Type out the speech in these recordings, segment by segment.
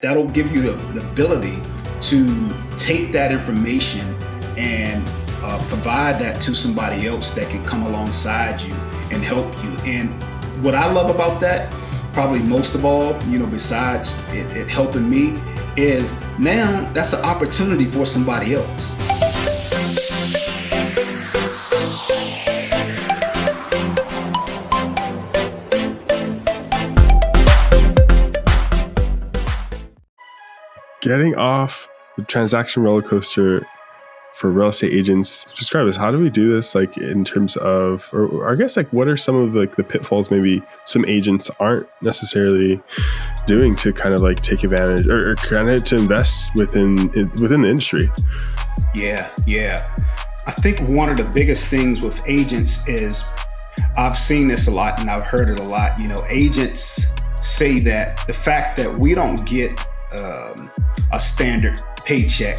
That'll give you the ability to take that information and provide that to somebody else that can come alongside you and help you. And what I love about that, probably most of all, besides it helping me, is now that's an opportunity for somebody else. Getting off the transaction roller coaster for real estate agents, describe this. How do we do this, like in terms of, or I guess like what are some of the pitfalls maybe some agents aren't necessarily doing to kind of like take advantage or kind of to invest within the industry? Yeah. I think one of the biggest things with agents is, I've seen this a lot and I've heard it a lot. Agents say that the fact that we don't get a standard paycheck,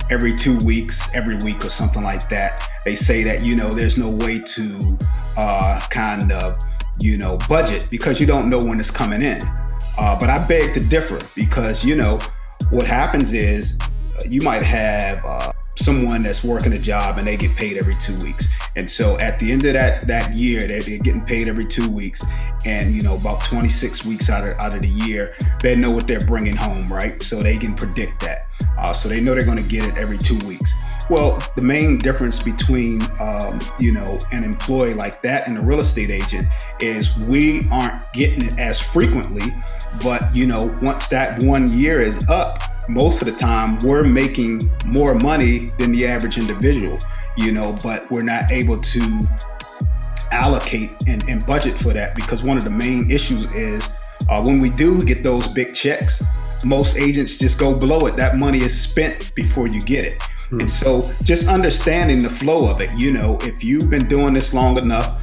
every 2 weeks, every week or something like that. They say that, there's no way to budget because you don't know when it's coming in. But I beg to differ because, what happens is you might have someone that's working a job and they get paid every 2 weeks. And so at the end of that year, they're getting paid every 2 weeks. And, about 26 weeks out of the year, they know what they're bringing home, right? So they can predict that. So they know they're going to get it every 2 weeks. Well, the main difference between, an employee like that and a real estate agent is we aren't getting it as frequently. But, once that 1 year is up, most of the time we're making more money than the average individual, but we're not able to allocate and budget for that because one of the main issues is when we do get those big checks, most agents just go below it. That money is spent before you get it. And so just understanding the flow of it, if you've been doing this long enough,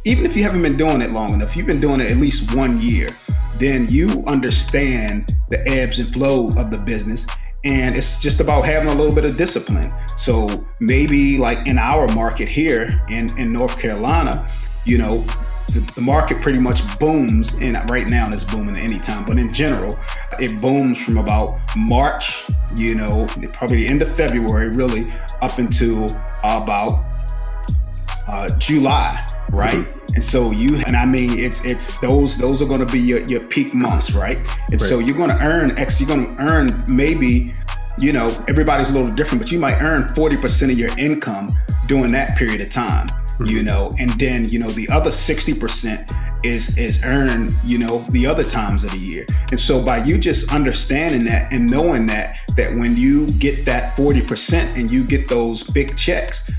even if you haven't been doing it long enough, you've been doing it at least 1 year, then you understand the ebbs and flow of the business. And it's just about having a little bit of discipline. So maybe like in our market here in North Carolina, the market pretty much booms, and right now it's booming at any time, but in general, it booms from about March, probably the end of February, really up until about July, right? And so it's those are going to be your peak months, right? And so you're going to earn X, you're going to earn maybe, everybody's a little different, but you might earn 40% of your income during that period of time, and then, the other 60% is earned, the other times of the year. And so by you just understanding that and knowing that when you get that 40% and you get those big checks,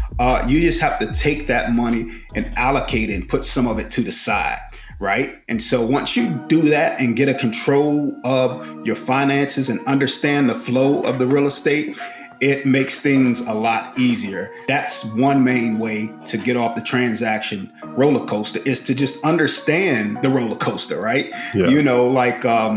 you just have to take that money and allocate it and put some of it to the side, right? And so once you do that and get a control of your finances and understand the flow of the real estate, it makes things a lot easier. That's one main way to get off the transaction roller coaster, is to just understand the roller coaster, right? Yeah.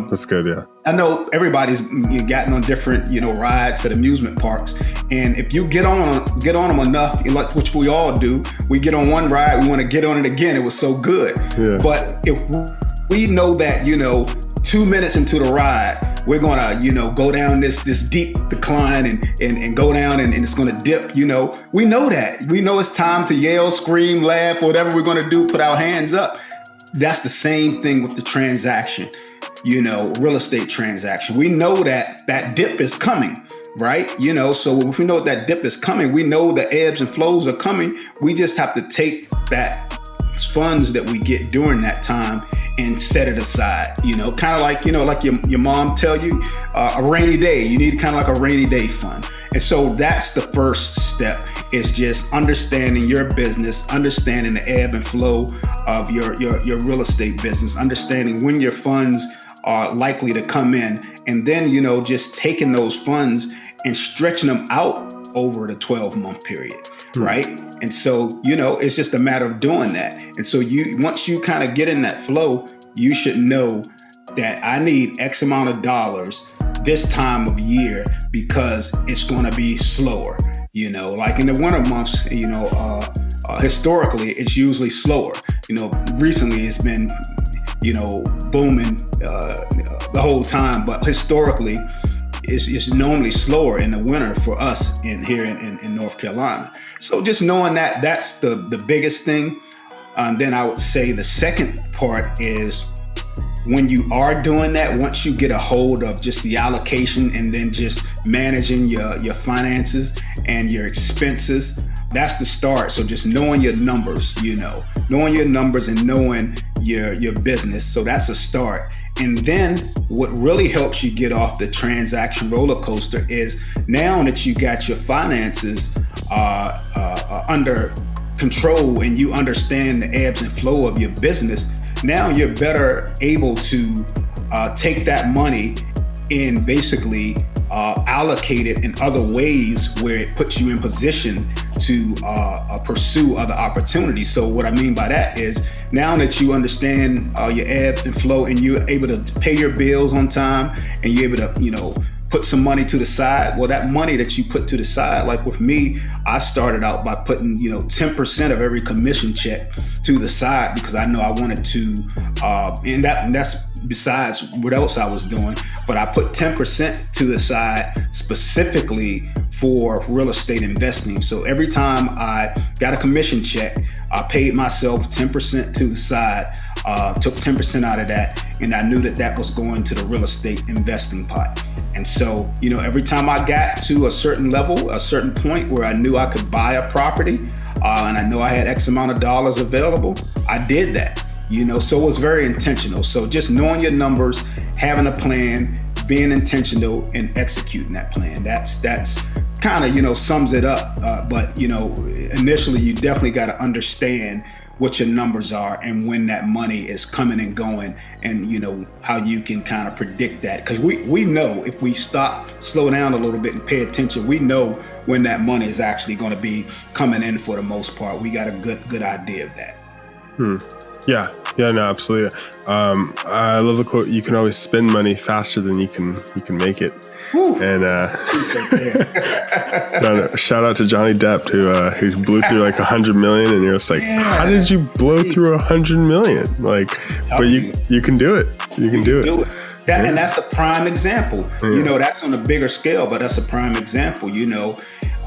That's good, yeah. I know everybody's gotten on different, rides at amusement parks. And if you get on them enough, which we all do, we get on one ride, we want to get on it again. It was so good. Yeah. But if we know that, 2 minutes into the ride, we're going to, go down this deep decline and go down and it's going to dip, we know that. We know it's time to yell, scream, laugh, whatever we're going to do, put our hands up. That's the same thing with the transaction, real estate transaction. We know that dip is coming, right? So if we know that dip is coming, we know the ebbs and flows are coming. We just have to take that funds that we get during that time and set it aside, kind of like, like your mom tell you, a rainy day, you need kind of like a rainy day fund. And so that's the first step, is just understanding your business, understanding the ebb and flow of your real estate business, understanding when your funds are likely to come in, and then, just taking those funds and stretching them out over the 12-month period. Right. And so, it's just a matter of doing that. And so once you kind of get in that flow, you should know that I need X amount of dollars this time of year because it's going to be slower, like in the winter months, historically, it's usually slower. Recently it's been booming the whole time. But historically, it's normally slower in the winter for us here in North Carolina. So just knowing that, that's the biggest thing. Then I would say the second part is when you are doing that, once you get a hold of just the allocation and then just managing your finances and your expenses, that's the start. So just knowing your numbers, knowing your numbers and knowing your business. So that's a start. And then what really helps you get off the transaction roller coaster is now that you got your finances under control and you understand the ebbs and flow of your business, now you're better able to take that money and basically allocate it in other ways where it puts you in position to pursue other opportunities. So what I mean by that is now that you understand your ebb and flow and you're able to pay your bills on time and you're able to, put some money to the side. Well, that money that you put to the side, like with me, I started out by putting, 10% of every commission check to the side because I know I wanted to, and that's besides what else I was doing, but I put 10% to the side specifically for real estate investing. So every time I got a commission check, I paid myself 10% to the side, took 10% out of that, and I knew that was going to the real estate investing pot. And so, every time I got to a certain level, a certain point where I knew I could buy a property, and I know I had X amount of dollars available, I did that, so it was very intentional. So just knowing your numbers, having a plan, being intentional and executing that plan, that's kind of, sums it up. But initially you definitely got to understand what your numbers are and when that money is coming and going, and how you can kind of predict that, because we know if we slow down a little bit and pay attention, we know when that money is actually going to be coming in. For the most part, we got a good idea of that. Yeah, no, absolutely. I love the quote, you can always spend money faster than you can make it. Woo. And shout out to Johnny Depp who blew through like 100 million, and you're just like, how did you blow through 100 million? Like, but you can do it. You can do it. And that's a prime example. That's on a bigger scale, but that's a prime example.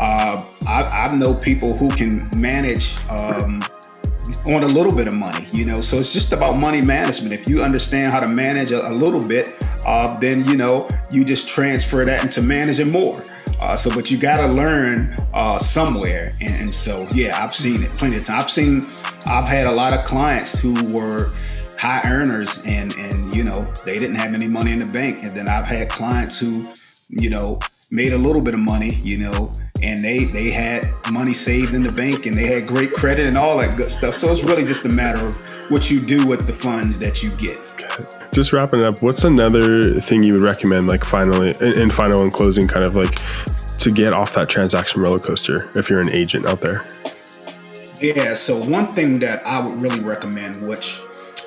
I know people who can manage on a little bit of money, so it's just about money management. If you understand how to manage a little bit, then you just transfer that into managing more. But you got to learn somewhere, and so I've seen it plenty of times. I've had a lot of clients who were high earners, and they didn't have any money in the bank, and then I've had clients who made a little bit of money, and they had money saved in the bank, and they had great credit and all that good stuff. So it's really just a matter of what you do with the funds that you get. Just wrapping it up, what's another thing you would recommend, like final and closing, kind of like to get off that transaction roller coaster if you're an agent out there? Yeah, so one thing that I would really recommend, which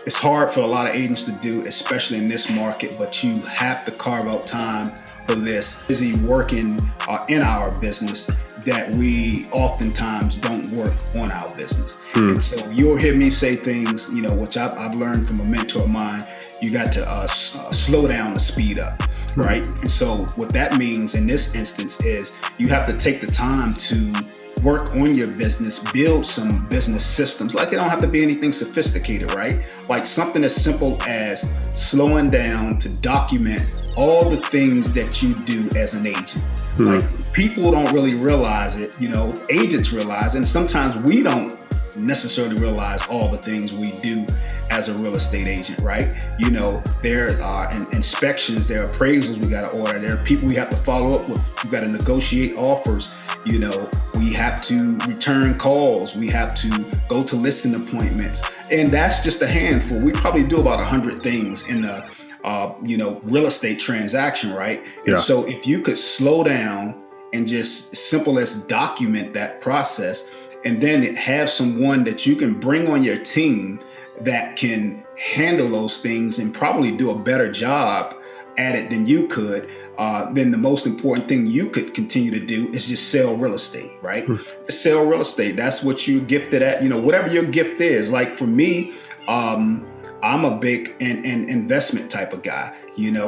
is hard for a lot of agents to do, especially in this market, but you have to carve out time for this, is working in our business, that we oftentimes don't work on our business. And so you'll hear me say things, which I've learned from a mentor of mine. You got to slow down to speed up, right? And so what that means in this instance is you have to take the time to work on your business, build some business systems. Like, it don't have to be anything sophisticated, right? Like something as simple as slowing down to document all the things that you do as an agent. Like, people don't really realize it, agents realize it, and sometimes we don't necessarily realize all the things we do as a real estate agent, right? There are inspections, there are appraisals we got to order, there are people we have to follow up with, we got to negotiate offers, we have to return calls, we have to go to listing appointments, and that's just a handful. We probably do about 100 things in the real estate transaction, right? Yeah. And so if you could slow down and just simple as document that process, and then have someone that you can bring on your team that can handle those things and probably do a better job at it than you could, then the most important thing you could continue to do is just sell real estate, right? Sell real estate. That's what you're gifted at, whatever your gift is. Like for me, I'm a big investment type of guy,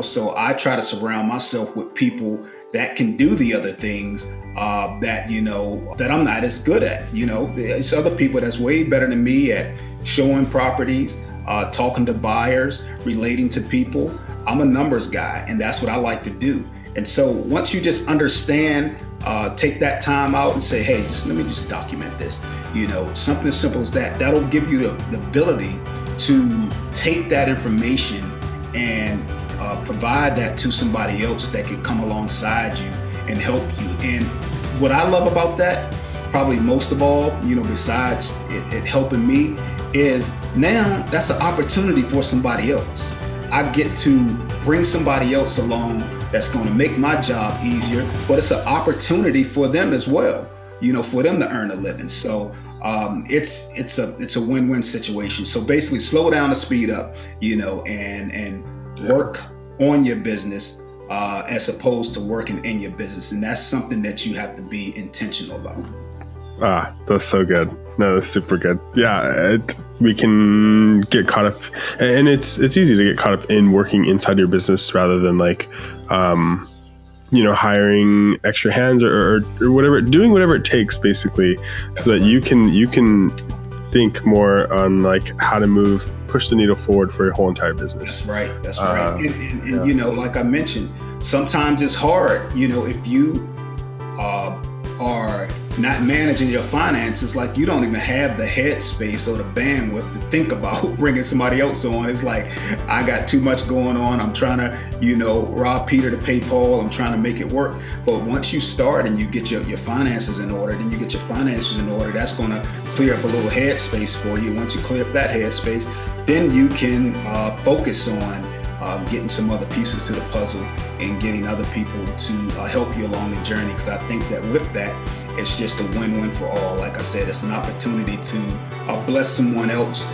so I try to surround myself with people that can do the other things that I'm not as good at. There's other people that's way better than me at showing properties, talking to buyers, relating to people. I'm a numbers guy, and that's what I like to do. And so once you just understand, take that time out and say, hey, let me just document this. Something as simple as that. That'll give you the ability to take that information and provide that to somebody else that can come alongside you and help you. And what I love about that, probably most of all, besides it helping me, is now that's an opportunity for somebody else. I get to bring somebody else along that's going to make my job easier, but it's an opportunity for them as well, for them to earn a living. So it's a win-win situation. So basically slow down to speed up, and work on your business as opposed to working in your business. And that's something that you have to be intentional about. That's so good. No, that's super good. Yeah, we can get caught up, and it's easy to get caught up in working inside your business rather than hiring extra hands or whatever, doing whatever it takes basically, so that you can think more on how to push the needle forward for your whole entire business. That's right. And like I mentioned, sometimes it's hard, if you are not managing your finances, you don't even have the headspace or the bandwidth to think about bringing somebody else on. It's I got too much going on. I'm trying to, rob Peter to pay Paul. I'm trying to make it work. But once you start and you get your finances in order, then you get your finances in order, that's going to clear up a little headspace for you. Once you clear up that headspace, then you can focus on getting some other pieces to the puzzle and getting other people to help you along the journey. Because I think that with that, it's just a win-win for all. Like I said, it's an opportunity to bless someone else,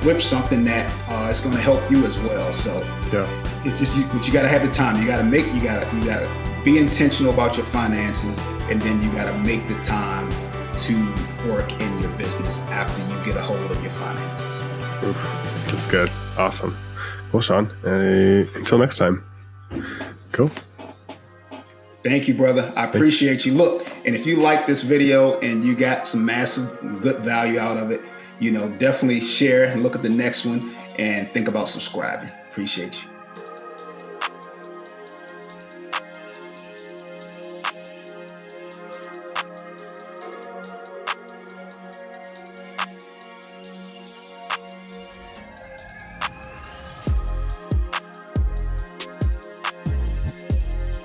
with something that is going to help you as well. So it's just, but you got to have the time. You got to be intentional about your finances, and then you got to make the time to work in your business after you get a hold of your finances. Oof, that's good. Awesome. Well, Sean, until next time. Cool. Thank you, brother. I appreciate you. Look, and if you like this video and you got some massive good value out of it, definitely share and look at the next one and think about subscribing. Appreciate you.